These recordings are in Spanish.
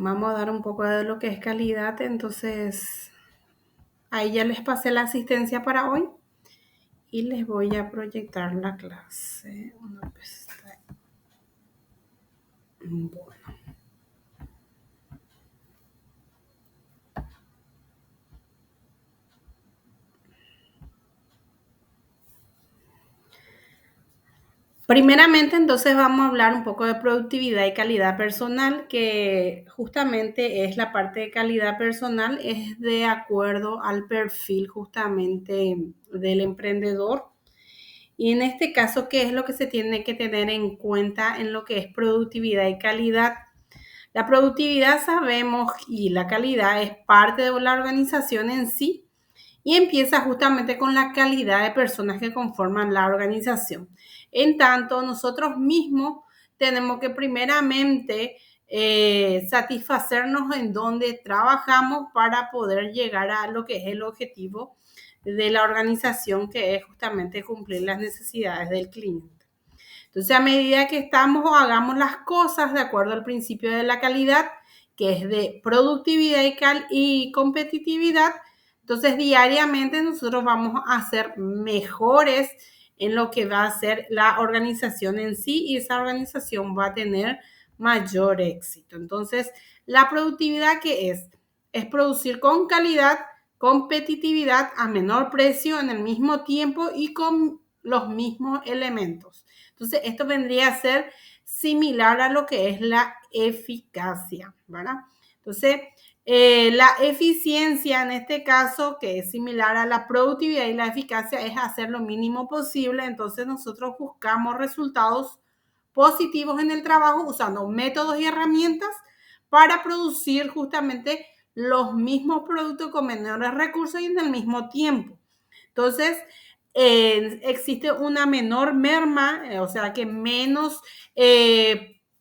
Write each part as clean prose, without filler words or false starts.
Vamos a dar un poco de lo que es calidad, entonces ahí ya les pasé la asistencia para hoy y les voy a proyectar la clase. Bueno. Primeramente, entonces vamos a hablar un poco de productividad y calidad personal, que justamente es la parte de calidad personal, es de acuerdo al perfil justamente del emprendedor. Y en este caso, ¿qué es lo que se tiene que tener en cuenta en lo que es productividad y calidad? La productividad sabemos y la calidad es parte de la organización en sí y empieza justamente con la calidad de personas que conforman la organización. En tanto, nosotros mismos tenemos que primeramente satisfacernos en donde trabajamos para poder llegar a lo que es el objetivo de la organización, que es justamente cumplir las necesidades del cliente. Entonces, a medida que estamos o hagamos las cosas de acuerdo al principio de la calidad, que es de productividad y competitividad, entonces diariamente nosotros vamos a ser mejores en lo que va a ser la organización en sí y esa organización va a tener mayor éxito. Entonces, la productividad, ¿qué es? Es producir con calidad, competitividad a menor precio en el mismo tiempo y con los mismos elementos. Entonces, esto vendría a ser similar a lo que es la eficacia, ¿verdad? Entonces, la eficiencia en este caso, que es similar a la productividad y la eficacia, es hacer lo mínimo posible. Entonces, nosotros buscamos resultados positivos en el trabajo usando métodos y herramientas para producir justamente los mismos productos con menores recursos y en el mismo tiempo. Entonces, existe una menor merma, o sea que menos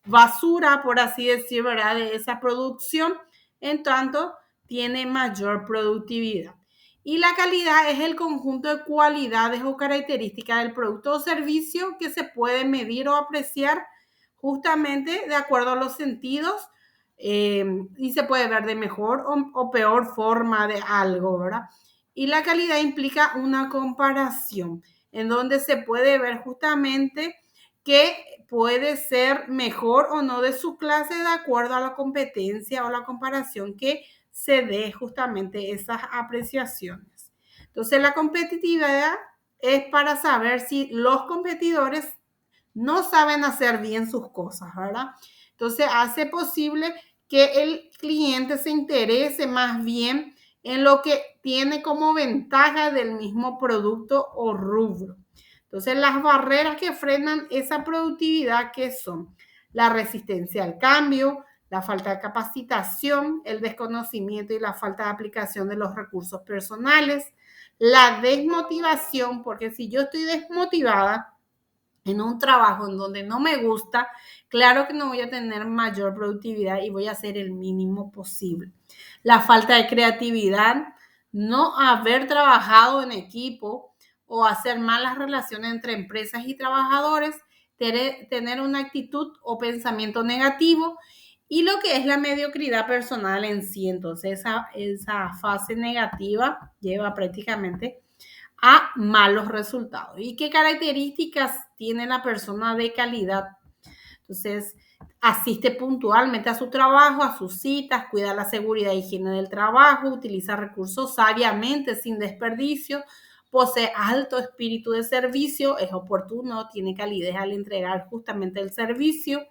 basura, por así decir, ¿verdad? De esa producción, en tanto tiene mayor productividad. Y la calidad es el conjunto de cualidades o características del producto o servicio que se puede medir o apreciar justamente de acuerdo a los sentidos y se puede ver de mejor o peor forma de algo, ¿verdad? Y la calidad implica una comparación en donde se puede ver justamente qué puede ser mejor o no de su clase de acuerdo a la competencia o la comparación que se dé justamente esas apreciaciones. Entonces, la competitividad es para saber si los competidores no saben hacer bien sus cosas, ¿verdad? Entonces, hace posible que el cliente se interese más bien en lo que tiene como ventaja del mismo producto o rubro. Entonces, las barreras que frenan esa productividad, ¿qué son? La resistencia al cambio, la falta de capacitación, el desconocimiento y la falta de aplicación de los recursos personales, la desmotivación, porque si yo estoy desmotivada en un trabajo en donde no me gusta, claro que no voy a tener mayor productividad y voy a hacer el mínimo posible. La falta de creatividad, no haber trabajado en equipo o hacer malas relaciones entre empresas y trabajadores, tener una actitud o pensamiento negativo y lo que es la mediocridad personal en sí. Entonces, esa fase negativa lleva prácticamente a malos resultados. ¿Y qué características tiene la persona de calidad? Entonces, asiste puntualmente a su trabajo, a sus citas, cuida la seguridad y higiene del trabajo, utiliza recursos sabiamente, sin desperdicio, posee alto espíritu de servicio, es oportuno, tiene calidez al entregar justamente el servicio,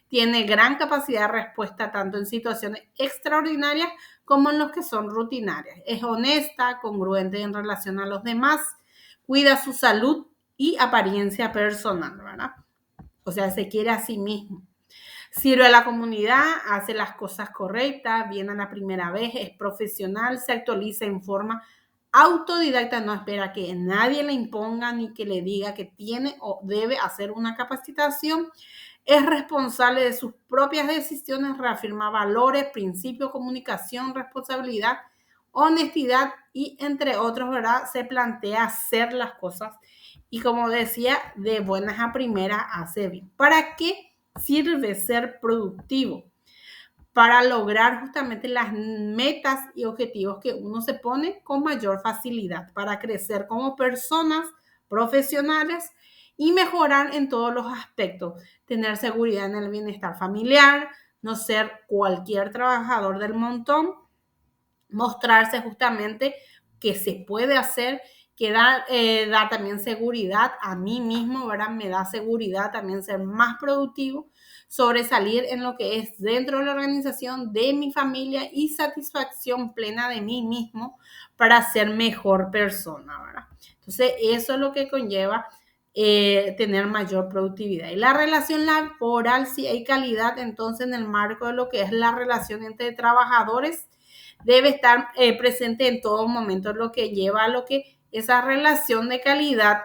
tiene gran capacidad de respuesta tanto en situaciones extraordinarias como en los que son rutinarias. Es honesta, congruente en relación a los demás, cuida su salud y apariencia personal, ¿verdad? O sea, se quiere a sí mismo. Sirve a la comunidad, hace las cosas correctas, viene a la primera vez, es profesional, se actualiza en forma autodidacta, no espera que nadie le imponga ni que le diga que tiene o debe hacer una capacitación, es responsable de sus propias decisiones, reafirma valores, principios, comunicación, responsabilidad, honestidad y entre otros, ¿verdad? Se plantea hacer las cosas y como decía, de buenas a primeras hace bien. ¿Para qué sirve ser productivo? para lograr justamente las metas y objetivos que uno se pone con mayor facilidad para crecer como personas profesionales y mejorar en todos los aspectos, tener seguridad en el bienestar familiar, no ser cualquier trabajador del montón, mostrarse justamente que se puede hacer, que da también seguridad a mí mismo, ¿verdad? Me da seguridad también ser más productivo, sobresalir en lo que es dentro de la organización, de mi familia y satisfacción plena de mí mismo para ser mejor persona, ¿verdad? Entonces, eso es lo que conlleva tener mayor productividad. Y la relación laboral, si hay calidad, entonces en el marco de lo que es la relación entre trabajadores, debe estar presente en todo momento, lo que lleva a lo que esa relación de calidad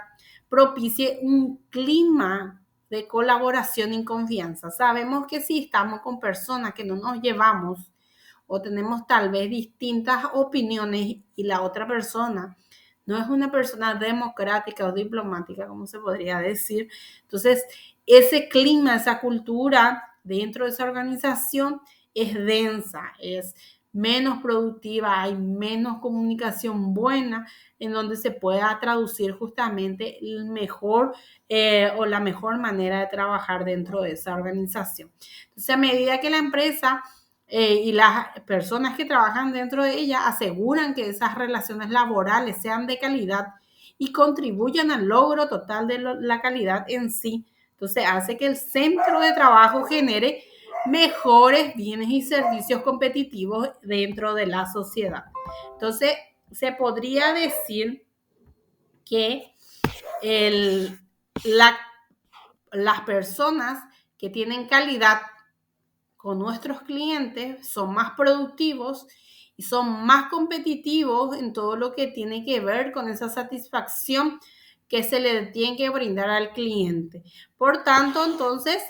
propicie un clima de colaboración y confianza. Sabemos que si estamos con personas que no nos llevamos o tenemos tal vez distintas opiniones y la otra persona no es una persona democrática o diplomática, como se podría decir, entonces ese clima, esa cultura dentro de esa organización es densa, es menos productiva, hay menos comunicación buena en donde se pueda traducir justamente el mejor o la mejor manera de trabajar dentro de esa organización. Entonces, a medida que la empresa y las personas que trabajan dentro de ella aseguran que esas relaciones laborales sean de calidad y contribuyan al logro total de la calidad en sí, entonces hace que el centro de trabajo genere mejores bienes y servicios competitivos dentro de la sociedad. Entonces, se podría decir que el, la, las personas que tienen calidad con nuestros clientes son más productivos y son más competitivos en todo lo que tiene que ver con esa satisfacción que se le tiene que brindar al cliente. Por tanto, entonces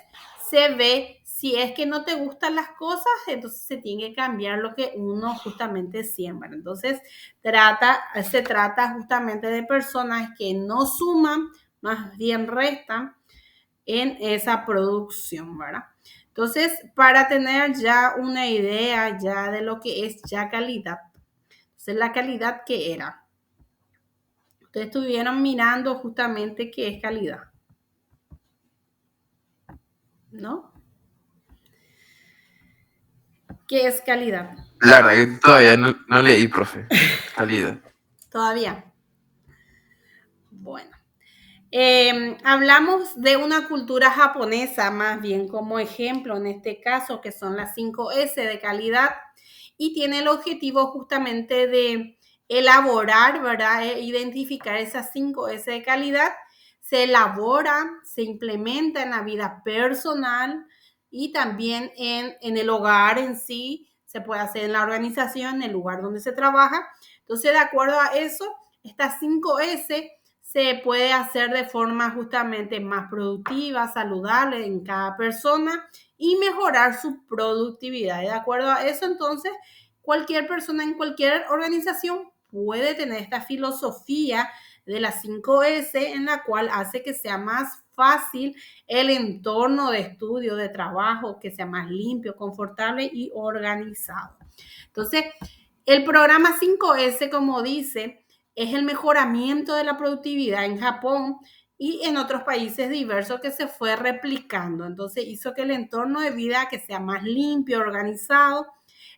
se ve, si es que no te gustan las cosas, entonces se tiene que cambiar lo que uno justamente siembra. Entonces, se trata justamente de personas que no suman, más bien restan en esa producción, ¿verdad? Entonces, para tener ya una idea ya de lo que es ya calidad, entonces la calidad que era. Ustedes estuvieron mirando justamente qué es calidad, ¿no? ¿Qué es calidad? La verdad que todavía no leí, profe. Calidad. Todavía. Bueno. Hablamos de una cultura japonesa, más bien como ejemplo en este caso, que son las 5S de calidad, y tiene el objetivo justamente de elaborar, ¿verdad? Identificar esas 5S de calidad. Se elabora, se implementa en la vida personal y también en el hogar en sí, se puede hacer en la organización, en el lugar donde se trabaja. Entonces, de acuerdo a eso, estas 5S se puede hacer de forma justamente más productiva, saludable en cada persona y mejorar su productividad. De acuerdo a eso, entonces, cualquier persona en cualquier organización puede tener esta filosofía de las 5S en la cual hace que sea más fácil el entorno de estudio, de trabajo, que sea más limpio, confortable y organizado. Entonces, el programa 5S, como dice, es el mejoramiento de la productividad en Japón y en otros países diversos que se fue replicando. Entonces hizo que el entorno de vida que sea más limpio, organizado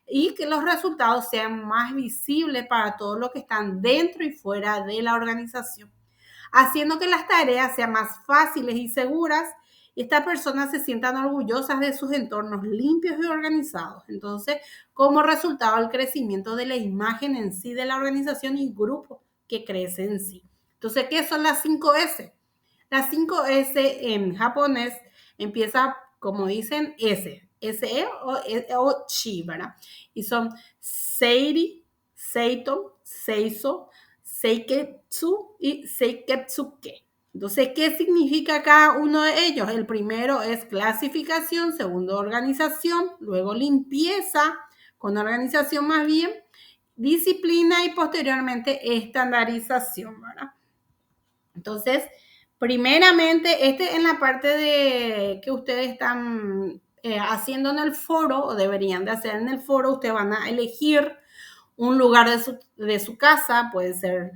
y que los resultados sean más visibles para todos los que están dentro y fuera de la organización, haciendo que las tareas sean más fáciles y seguras y estas personas se sientan orgullosas de sus entornos limpios y organizados. Entonces, como resultado, el crecimiento de la imagen en sí de la organización y grupo que crece en sí. Entonces, ¿qué son las 5S? Las 5S en japonés empieza, como dicen, S-E o chi, ¿verdad? Y son Seiri, Seito, Seiso, Seiketsu y Seiketsuke. Entonces, ¿qué significa cada uno de ellos? El primero es clasificación, segundo organización, luego limpieza, con organización más bien, disciplina y posteriormente estandarización, ¿verdad? Entonces, primeramente, en la parte de que ustedes están haciendo en el foro, o deberían de hacer en el foro, ustedes van a elegir un lugar de su casa, puede ser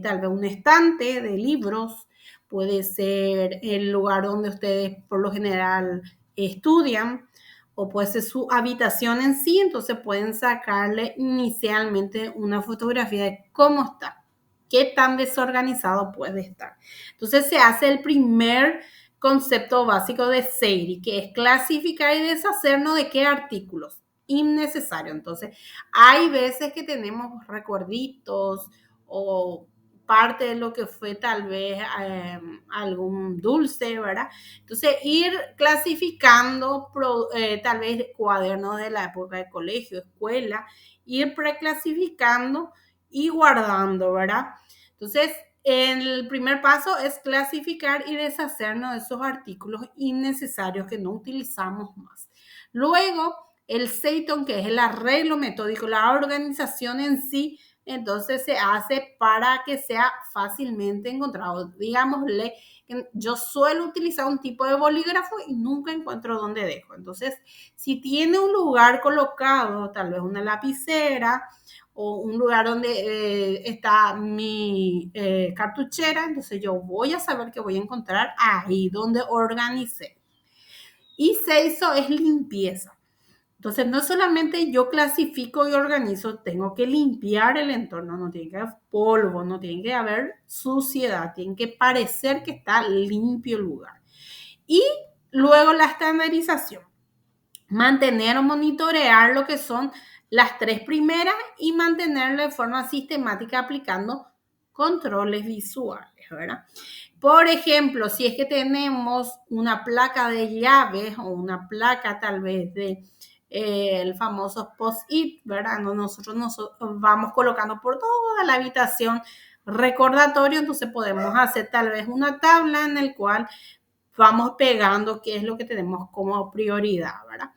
tal vez un estante de libros, puede ser el lugar donde ustedes por lo general estudian, o puede ser su habitación en sí, entonces pueden sacarle inicialmente una fotografía de cómo está, qué tan desorganizado puede estar. Entonces se hace el primer concepto básico de SEIRI, que es clasificar y deshacernos de qué artículos innecesario. Entonces, hay veces que tenemos recuerditos o parte de lo que fue tal vez algún dulce, ¿verdad? Entonces, ir clasificando tal vez cuadernos de la época de colegio, escuela, ir preclasificando y guardando, ¿verdad? Entonces, el primer paso es clasificar y deshacernos de esos artículos innecesarios que no utilizamos más. Luego, el SEITON, que es el arreglo metódico, la organización en sí, entonces se hace para que sea fácilmente encontrado. Digámosle, yo suelo utilizar un tipo de bolígrafo y nunca encuentro dónde dejo. Entonces, si tiene un lugar colocado, tal vez una lapicera o un lugar donde está mi cartuchera, entonces yo voy a saber que voy a encontrar ahí donde organicé. Y sexto es limpieza. Entonces, no solamente yo clasifico y organizo, tengo que limpiar el entorno, no tiene que haber polvo, no tiene que haber suciedad, tiene que parecer que está limpio el lugar. Y luego la estandarización, mantener o monitorear lo que son las tres primeras y mantenerlo de forma sistemática aplicando controles visuales, ¿verdad? Por ejemplo, si es que tenemos una placa de llaves o una placa tal vez de el famoso post-it, ¿verdad? Nosotros nos vamos colocando por toda la habitación recordatorio, entonces podemos hacer tal vez una tabla en el cual vamos pegando qué es lo que tenemos como prioridad, ¿verdad?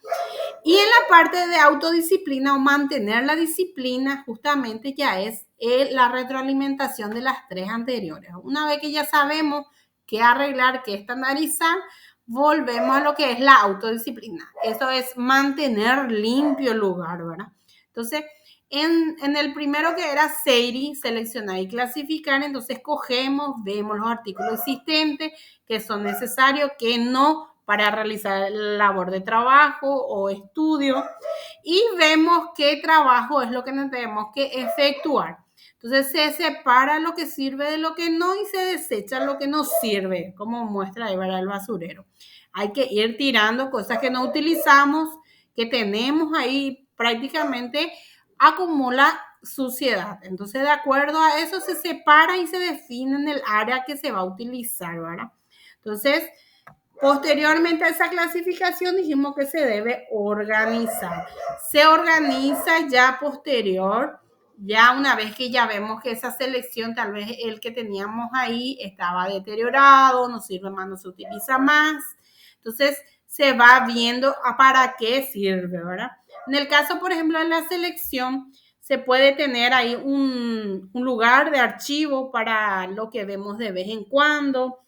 Y en la parte de autodisciplina o mantener la disciplina, justamente ya es la retroalimentación de las tres anteriores. Una vez que ya sabemos qué arreglar, qué estandarizar, volvemos a lo que es la autodisciplina. Eso es mantener limpio el lugar, ¿verdad? Entonces, en el primero que era SEIRI, seleccionar y clasificar, entonces cogemos, vemos los artículos existentes que son necesarios, que no para realizar labor de trabajo o estudio y vemos qué trabajo es lo que tenemos que efectuar. Entonces se separa lo que sirve de lo que no y se desecha lo que no sirve, como muestra ahí el basurero. Hay que ir tirando cosas que no utilizamos, que tenemos ahí prácticamente acumula suciedad. Entonces, de acuerdo a eso, se separa y se define en el área que se va a utilizar, ¿verdad? Entonces, posteriormente a esa clasificación dijimos que se debe organizar. Se organiza ya posterior, ya una vez que ya vemos que esa selección, tal vez el que teníamos ahí estaba deteriorado, no sirve más, no se utiliza más. Entonces se va viendo para qué sirve, ¿verdad? En el caso, por ejemplo, de la selección, se puede tener ahí un lugar de archivo para lo que vemos de vez en cuando.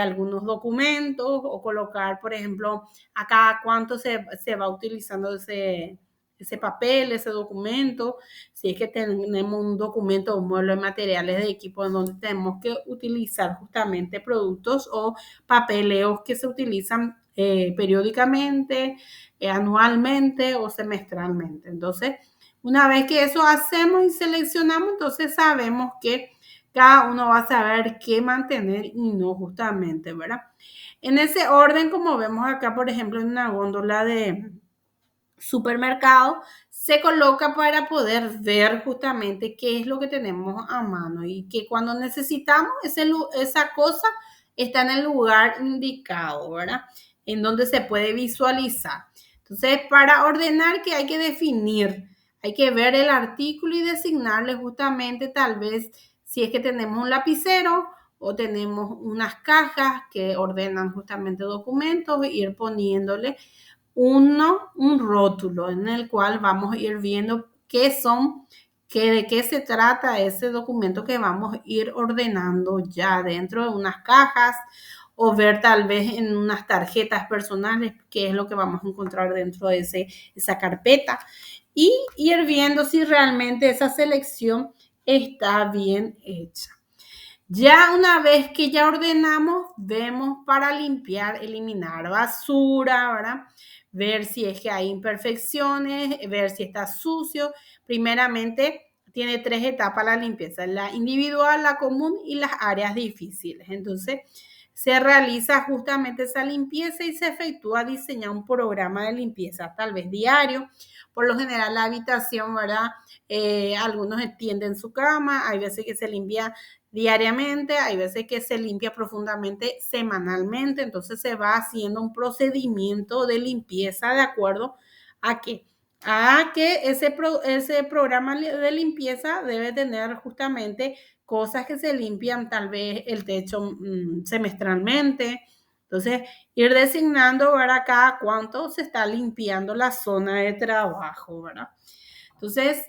Algunos documentos o colocar, por ejemplo, acá cuánto se va utilizando ese papel, ese documento, si es que tenemos un documento o un modelo de materiales de equipo en donde tenemos que utilizar justamente productos o papeleos que se utilizan periódicamente, anualmente o semestralmente. Entonces, una vez que eso hacemos y seleccionamos, entonces sabemos que cada uno va a saber qué mantener y no justamente, ¿verdad? En ese orden, como vemos acá, por ejemplo, en una góndola de supermercado, se coloca para poder ver justamente qué es lo que tenemos a mano y que cuando necesitamos esa cosa está en el lugar indicado, ¿verdad? En donde se puede visualizar. Entonces, para ordenar, ¿qué hay que definir? Hay que ver el artículo y designarle justamente tal vez si es que tenemos un lapicero o tenemos unas cajas que ordenan justamente documentos, ir poniéndole un rótulo en el cual vamos a ir viendo qué son, de qué se trata ese documento que vamos a ir ordenando ya dentro de unas cajas o ver tal vez en unas tarjetas personales, que es lo que vamos a encontrar dentro de esa carpeta, y ir viendo si realmente esa selección está bien hecha. Ya una vez que ya ordenamos, vemos para limpiar, eliminar basura, ¿verdad? Ver si es que hay imperfecciones, ver si está sucio. Primeramente, tiene 3 etapas la limpieza: la individual, la común y las áreas difíciles. Entonces, se realiza justamente esa limpieza y se efectúa diseñar un programa de limpieza, tal vez diario. Por lo general, la habitación, ¿verdad? Algunos extienden su cama, hay veces que se limpia diariamente, hay veces que se limpia profundamente semanalmente, entonces se va haciendo un procedimiento de limpieza de acuerdo a que ese programa de limpieza debe tener justamente cosas que se limpian, tal vez el techo semestralmente. Entonces, ir designando, ¿verdad? Cada cuánto se está limpiando la zona de trabajo, ¿verdad? Entonces,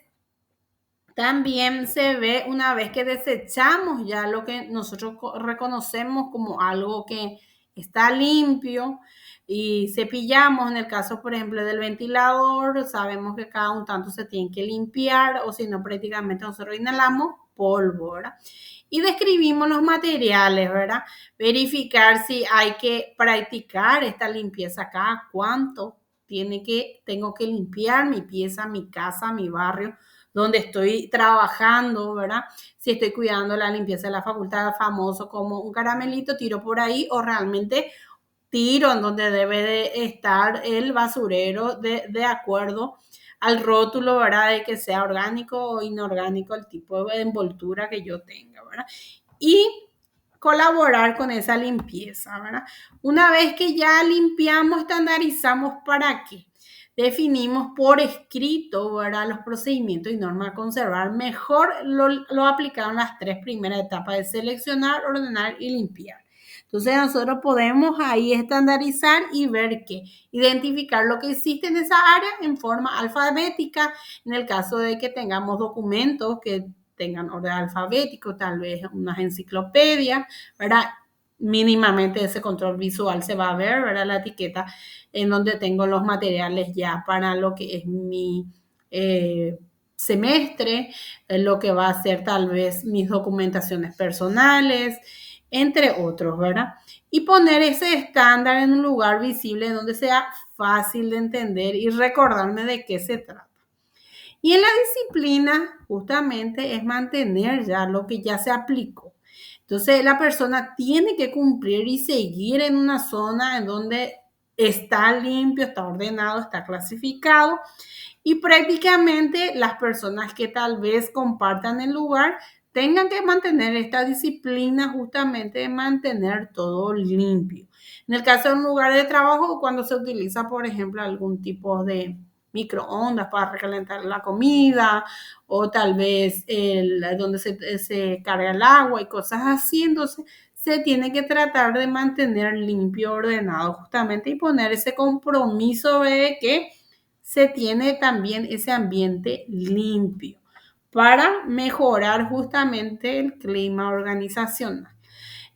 también se ve una vez que desechamos ya lo que nosotros reconocemos como algo que está limpio y cepillamos, en el caso, por ejemplo, del ventilador, sabemos que cada un tanto se tiene que limpiar o si no, prácticamente nosotros inhalamos polvo, ¿verdad? Y describimos los materiales, ¿verdad? Verificar si hay que practicar esta limpieza cada cuánto tengo que limpiar mi pieza, mi casa, mi barrio, donde estoy trabajando, ¿verdad? Si estoy cuidando la limpieza de la facultad, famoso como un caramelito, tiro por ahí o realmente tiro en donde debe de estar el basurero de acuerdo al rótulo, ¿verdad? De que sea orgánico o inorgánico el tipo de envoltura que yo tenga, ¿verdad? Y colaborar con esa limpieza, ¿verdad? Una vez que ya limpiamos, estandarizamos, ¿para qué? Definimos por escrito, ¿verdad? Los procedimientos y normas a conservar. Mejor lo aplicaron las 3 primeras etapas de seleccionar, ordenar y limpiar. Entonces nosotros podemos ahí estandarizar y ver que identificar lo que existe en esa área en forma alfabética, en el caso de que tengamos documentos que tengan orden alfabético, tal vez unas enciclopedias, ¿verdad? Mínimamente ese control visual se va a ver, ¿verdad? La etiqueta en donde tengo los materiales ya para lo que es mi semestre, lo que va a ser tal vez mis documentaciones personales, entre otros, ¿verdad? Y poner ese estándar en un lugar visible donde sea fácil de entender y recordarme de qué se trata. Y en la disciplina, justamente, es mantener ya lo que ya se aplicó. Entonces, la persona tiene que cumplir y seguir en una zona en donde está limpio, está ordenado, está clasificado. Y prácticamente las personas que tal vez compartan el lugar tengan que mantener esta disciplina justamente de mantener todo limpio. En el caso de un lugar de trabajo, cuando se utiliza, por ejemplo, algún tipo de microondas para recalentar la comida o tal vez donde se carga el agua y cosas así, entonces se tiene que tratar de mantener limpio, ordenado justamente y poner ese compromiso de que se tiene también ese ambiente limpio para mejorar justamente el clima organizacional.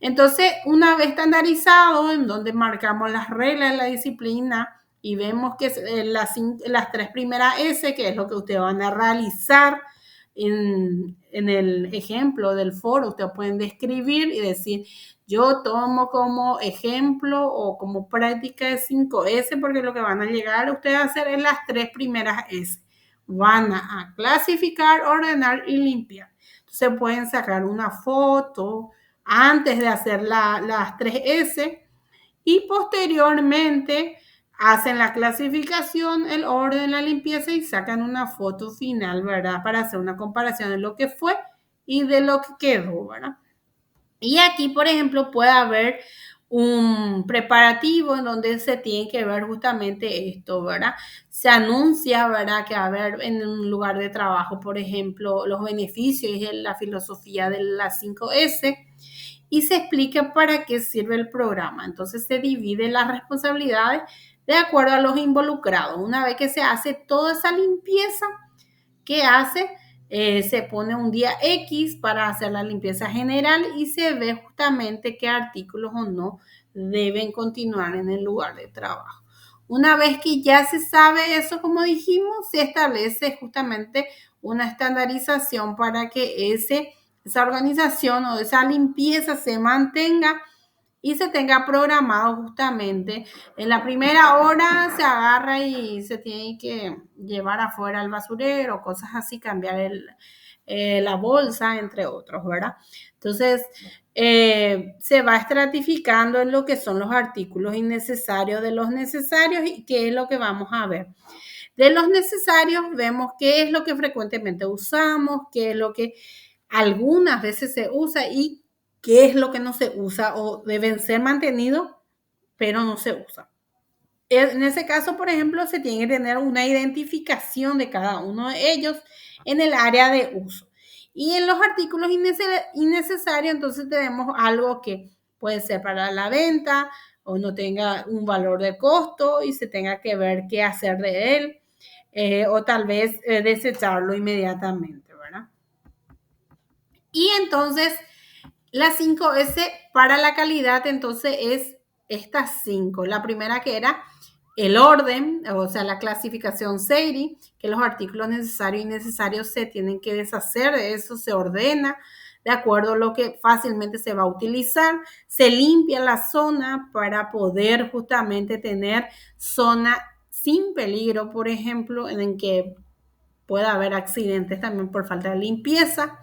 Entonces, una vez estandarizado, en donde marcamos las reglas de la disciplina y vemos que las 3 primeras S, que es lo que ustedes van a realizar en el ejemplo del foro, ustedes pueden describir y decir, yo tomo como ejemplo o como práctica de 5S, porque lo que van a llegar ustedes a hacer es las 3 primeras S. Van a clasificar, ordenar y limpiar. Entonces pueden sacar una foto antes de hacer las 3S y posteriormente hacen la clasificación, el orden, la limpieza y sacan una foto final, ¿verdad? Para hacer una comparación de lo que fue y de lo que quedó, ¿verdad? Y aquí, por ejemplo, puede haber un preparativo en donde se tiene que ver justamente esto, ¿verdad? Se anuncia, ¿verdad? Que va a haber en un lugar de trabajo, por ejemplo, los beneficios y la filosofía de las 5S y se explica para qué sirve el programa. Entonces se divide las responsabilidades de acuerdo a los involucrados. Una vez que se hace toda esa limpieza, ¿qué hace? Se pone un día X para hacer la limpieza general y se ve justamente qué artículos o no deben continuar en el lugar de trabajo. Una vez que ya se sabe eso, como dijimos, se establece justamente una estandarización para que esa organización o esa limpieza se mantenga y se tenga programado justamente. En la primera hora se agarra y se tiene que llevar afuera al basurero, cosas así, cambiar la bolsa, entre otros, ¿verdad? Entonces, se va estratificando en lo que son los artículos innecesarios de los necesarios y qué es lo que vamos a ver. De los necesarios vemos qué es lo que frecuentemente usamos, qué es lo que algunas veces se usa y qué es lo que no se usa o deben ser mantenidos, pero no se usa. En ese caso, por ejemplo, se tiene que tener una identificación de cada uno de ellos en el área de uso. Y en los artículos innecesarios, entonces tenemos algo que puede ser para la venta o no tenga un valor de costo y se tenga que ver qué hacer de él, o tal vez desecharlo inmediatamente, ¿verdad? Y entonces, las 5S para la calidad, entonces es estas 5. La primera que era el orden, o sea, la clasificación SEIRI, que los artículos necesarios y innecesarios se tienen que deshacer, de eso se ordena de acuerdo a lo que fácilmente se va a utilizar, se limpia la zona para poder justamente tener zona sin peligro, por ejemplo, en que pueda haber accidentes también por falta de limpieza.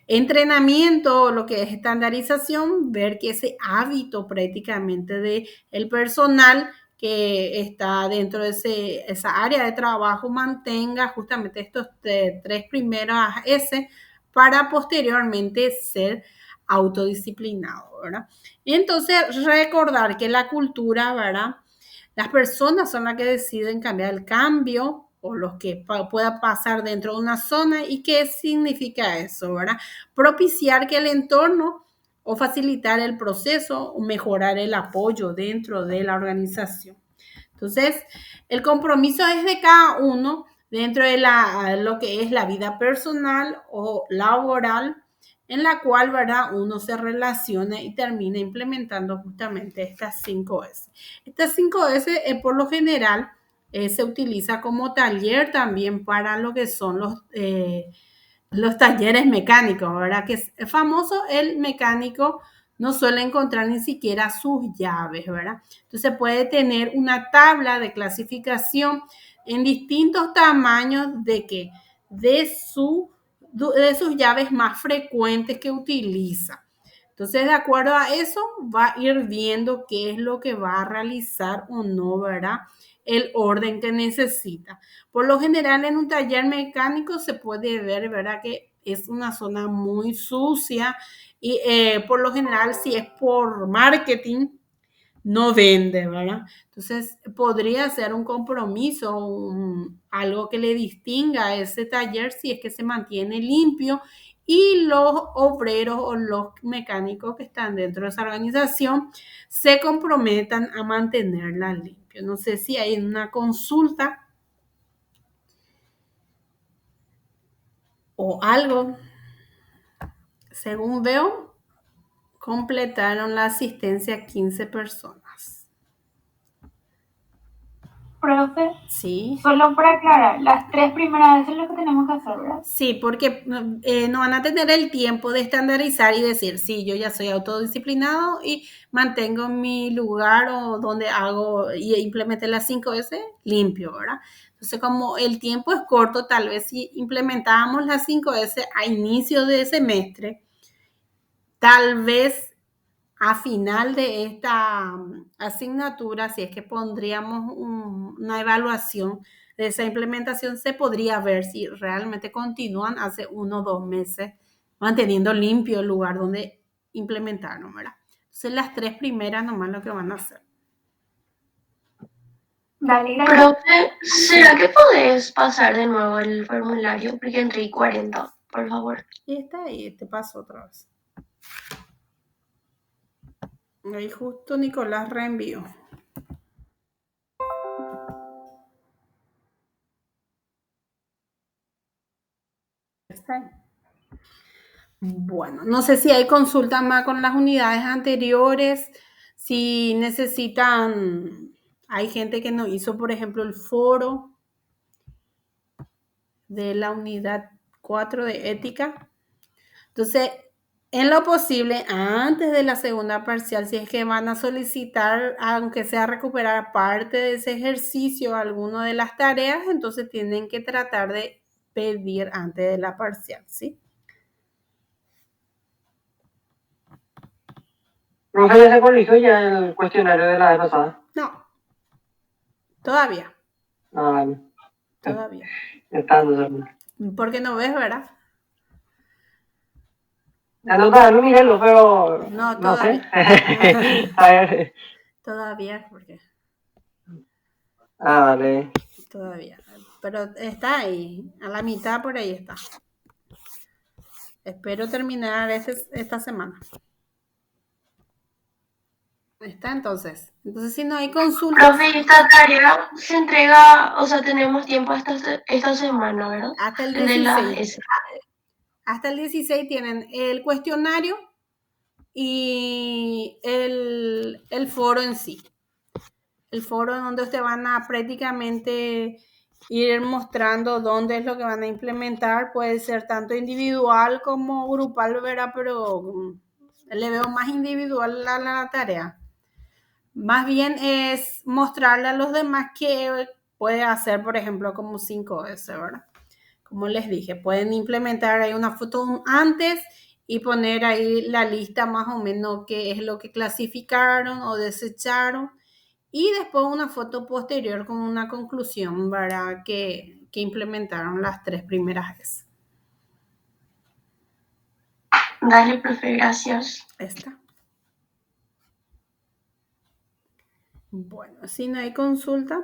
Entrenamiento, lo que es estandarización, ver que ese hábito prácticamente del personal que está dentro de esa área de trabajo mantenga justamente estos tres primeras S para posteriormente ser autodisciplinado, ¿verdad? Entonces, recordar que la cultura, ¿verdad? Las personas son las que deciden cambiar el cambio o los que pueda pasar dentro de una zona. ¿Y qué significa eso, verdad? Propiciar que el entorno o facilitar el proceso o mejorar el apoyo dentro de la organización. Entonces, el compromiso es de cada uno dentro de lo que es la vida personal o laboral, en la cual, ¿verdad? Uno se relaciona y termina implementando justamente estas 5S. Estas 5S, por lo general, se utiliza como taller también para lo que son los talleres mecánicos, ¿verdad? Que es famoso el mecánico no suele encontrar ni siquiera sus llaves, ¿verdad? Entonces puede tener una tabla de clasificación en distintos tamaños de sus llaves más frecuentes que utiliza. Entonces, de acuerdo a eso, va a ir viendo qué es lo que va a realizar o no, ¿verdad? El orden que necesita. Por lo general, en un taller mecánico se puede ver, ¿verdad? Que es una zona muy sucia y por lo general, si es por marketing, no vende, ¿verdad? Entonces, podría ser un compromiso, algo que le distinga a ese taller si es que se mantiene limpio y los obreros o los mecánicos que están dentro de esa organización se comprometan a mantenerla limpia. No sé si hay una consulta o algo. Según veo, completaron la asistencia 15 personas. Profe, Sí. solo para aclarar, las 3 primeras veces es lo que tenemos que hacer, ¿verdad? Sí, porque no van a tener el tiempo de estandarizar y decir, sí, yo ya soy autodisciplinado y mantengo mi lugar o donde hago y implementé las 5S limpio, ¿verdad? Entonces, como el tiempo es corto, tal vez si implementábamos las 5S a inicio de semestre, tal vez a final de esta asignatura, si es que pondríamos una evaluación de esa implementación, se podría ver si realmente continúan hace 1 o 2 meses manteniendo limpio el lugar donde implementaron, ¿verdad? Entonces, las 3 primeras nomás lo que van a hacer. Dale, Profe, ¿será que podés pasar de nuevo el formulario? Porque entré 40, por favor. Y está ahí, te paso otra vez. Ahí justo Nicolás reenvió. Está ahí. Bueno, no sé si hay consulta más con las unidades anteriores, Si necesitan, hay gente que nos hizo, por ejemplo, el foro de la unidad 4 de ética. Entonces, en lo posible, antes de la segunda parcial, si es que van a solicitar, aunque sea recuperar parte de ese ejercicio, alguna de las tareas, entonces tienen que tratar de pedir antes de la parcial, ¿sí? Profe, ¿ya se corrigió ya el cuestionario de la vez pasada? No, todavía, Ah, vale. todavía. Está dando. Porque no ves, ¿verdad? Ya no, todavía no mirarlo, pero No, no sé. todavía. A ver. Todavía, porque Ah, vale. todavía. Pero está ahí, a la mitad por ahí está. Espero terminar esta semana. Está entonces. Entonces, si no hay consultas, Profe, esta tarea se entrega, o sea, tenemos tiempo esta semana, ¿verdad? hasta el El de la 16. S. Hasta el 16 tienen el cuestionario y el foro en sí. El foro donde ustedes van a prácticamente ir mostrando dónde es lo que van a implementar. Puede ser tanto individual como grupal, ¿verdad? Pero le veo más individual a la tarea. Más bien es mostrarle a los demás que puede hacer, por ejemplo, como 5S, ¿verdad? Como les dije, pueden implementar ahí una foto antes y poner ahí la lista más o menos qué es lo que clasificaron o desecharon y después una foto posterior con una conclusión, ¿verdad? Que implementaron las 3 primeras veces. Dale, profe, gracias. Esta. Bueno, si no hay consulta.